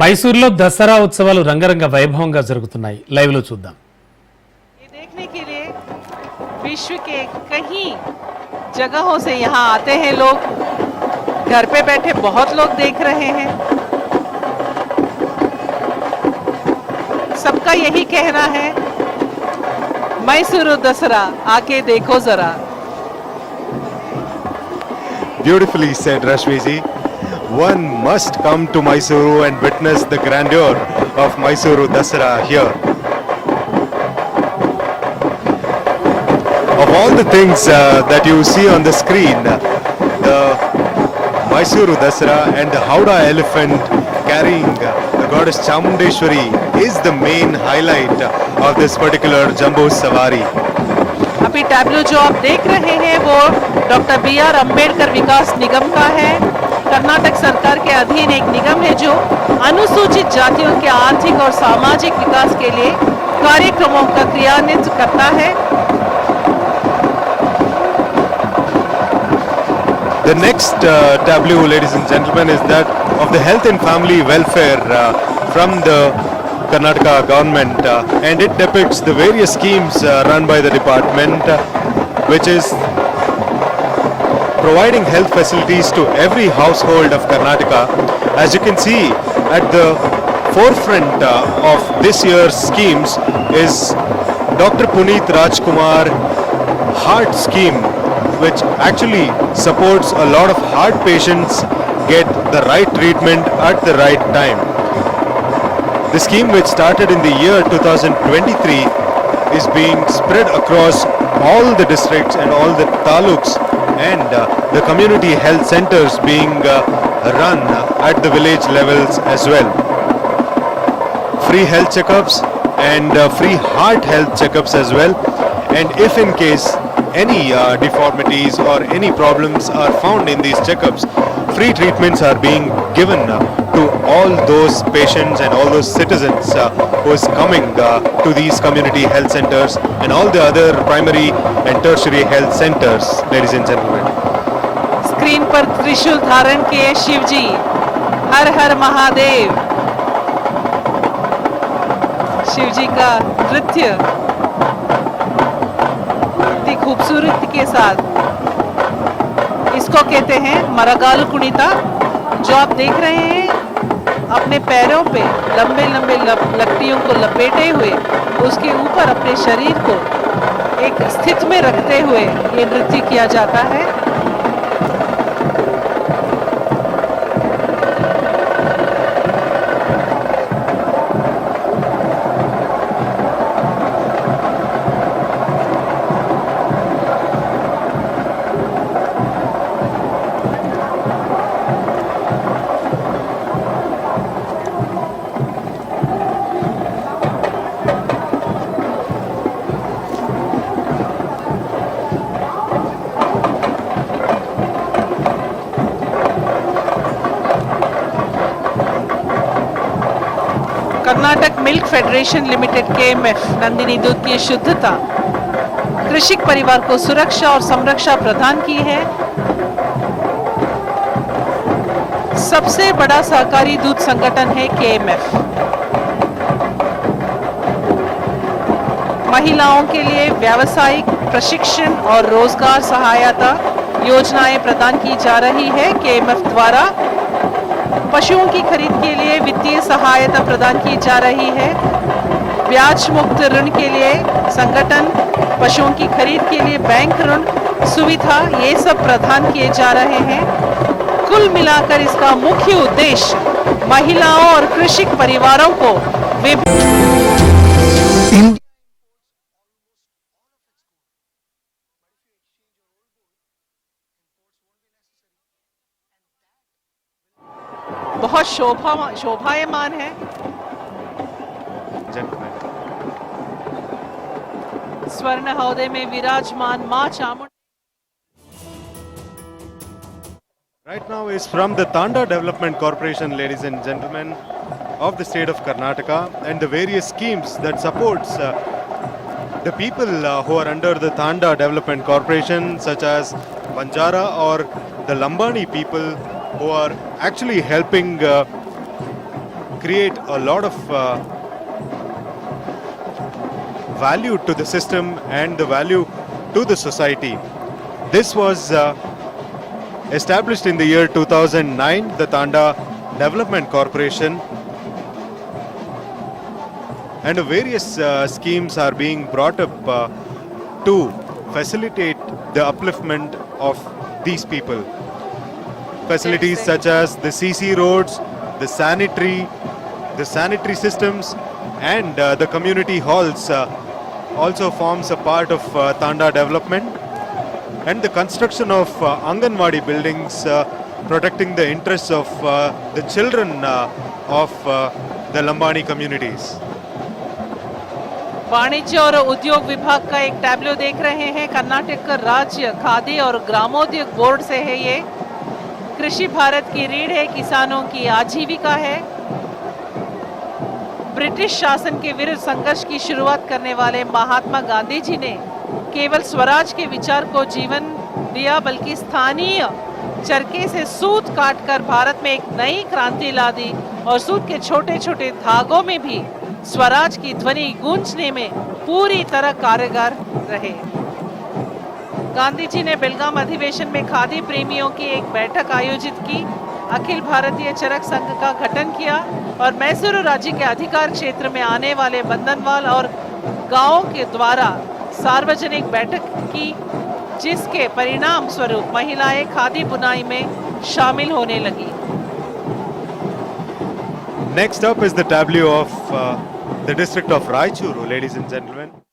మైసూరులో దసరా ఉత్సవాలు రంగరంగ వైభవంగా జరుగుతున్నాయి. లైవ్ లో చూద్దాం. ये देखने के लिए विश्व के कई जगहों से यहाँ आते हैं लोग. घर पे बैठे बहुत लोग देख रहे हैं. सबका यही कहना है, मैसूरू दसरा आके देखो जरा. Beautifully said, Rashmi ji. One must come to Mysuru and witness the grandeur of Mysuru Dasara here. Of all the things that you see on the screen, the Mysuru Dasara and the Howdah elephant carrying the goddess Chamundeshwari is the main highlight of this particular Jumbo Savari. अभी tableau जो आप देख रहे हैं वो doctor B R. Ambedkar विकास निगम का है. कर्नाटक सरकार के अधीन एक निगम है जो अनुसूचित जातियों के आर्थिक और सामाजिक विकास के लिए कार्यक्रमों का क्रियान्वित करता है. The next tableau, ladies and gentlemen, is that of the health and family welfare from the Karnataka government, and it depicts the various schemes run by the department, which is providing health facilities to every household of Karnataka. As you can see, at the forefront of this year's schemes is Dr. Puneet Rajkumar Heart Scheme, which actually supports a lot of heart patients get the right treatment at the right time. The scheme, which started in the year 2023, is being spread across all the districts and all the taluks, and the community health centers being run at the village levels as well. Free health checkups and free heart health checkups as well. And if in case any deformities or any problems are found in these checkups, free treatments are being given to all those patients and all those citizens who is coming to these community health centers and all the other primary and tertiary health centers, ladies and gentlemen. Screen पर त्रिशूल धारण किए शिव जी, हर हर महादेव. शिव जी का नृत्य अति खूबसूरती के साथ, इसको कहते हैं मरगालु कुणिता. जो आप देख रहे हैं, अपने पैरों पे लंबे लंबे लकड़ियों को लपेटे हुए उसके ऊपर अपने शरीर को एक स्थिति में रखते हुए ये नृत्य किया जाता है. Karnataka milk federation limited KMF Nandini दूध की शुद्धता कृषक परिवार को सुरक्षा और संरक्षा प्रदान की है. सबसे बड़ा सहकारी दूध संगठन है KMF. महिलाओं के लिए व्यावसायिक प्रशिक्षण और रोजगार सहायता योजनाएं प्रदान की जा रही है. KMF द्वारा पशुओं की खरीद के लिए वित्तीय सहायता प्रदान की जा रही है. ब्याज मुक्त ऋण के लिए संगठन, पशुओं की खरीद के लिए बैंक ऋण सुविधा, ये सब प्रदान किए जा रहे हैं. कुल मिलाकर इसका मुख्य उद्देश्य महिलाओं और कृषक परिवारों को बहुत शोभायमान है. स्वर्ण हौदे में विराजमान मां Chamunda. Right now is from the Tanda Development Corporation, ladies and gentlemen, of the state of Karnataka, and the various schemes that supports the people who are under the Tanda Development Corporation, such as Banjara or the Lambani people, who are actually helping create a lot of value to the system and the value to the society. This was established in the year 2009, the Tanda Development Corporation, and various schemes are being brought up to facilitate the upliftment of these people. Facilities such as the CC roads, the sanitary systems, and the community halls also forms a part of Tanda development, and the construction of Anganwadi buildings protecting the interests of the children of the Lambani communities. वाणिज्य और उद्योग विभाग का एक tableau देख रहे हैं। कर्नाटक राज्य खादी और ग्रामोद्योग बोर्ड से है ये। कृषि भारत की रीढ़ है, किसानों की आजीविका है। ब्रिटिश शासन के विरुद्ध संघर्ष की शुरुआत करने वाले महात्मा गांधी जी ने केवल स्वराज के विचार को जीवन दिया, बल्कि स्थानीय चरखे से सूत काटकर भारत में एक नई क्रांति ला दी और सूत के छोटे छोटे धागों में भी स्वराज की ध्वनि गूंजने में पूरी तरह कारगर रहे। गांधी जी ने बेलगाम अधिवेशन में खादी प्रेमियों की एक बैठक आयोजित की, अखिल भारतीय चरक संघ का गठन किया और मैसूरू राज्य के अधिकार क्षेत्र में आने वाले बंधनवाल और गांवों के द्वारा सार्वजनिक बैठक की, जिसके परिणाम स्वरूप महिलाएं खादी बुनाई में शामिल होने लगी। Next up is the tableau of the district of Raichuru, ladies and gentlemen.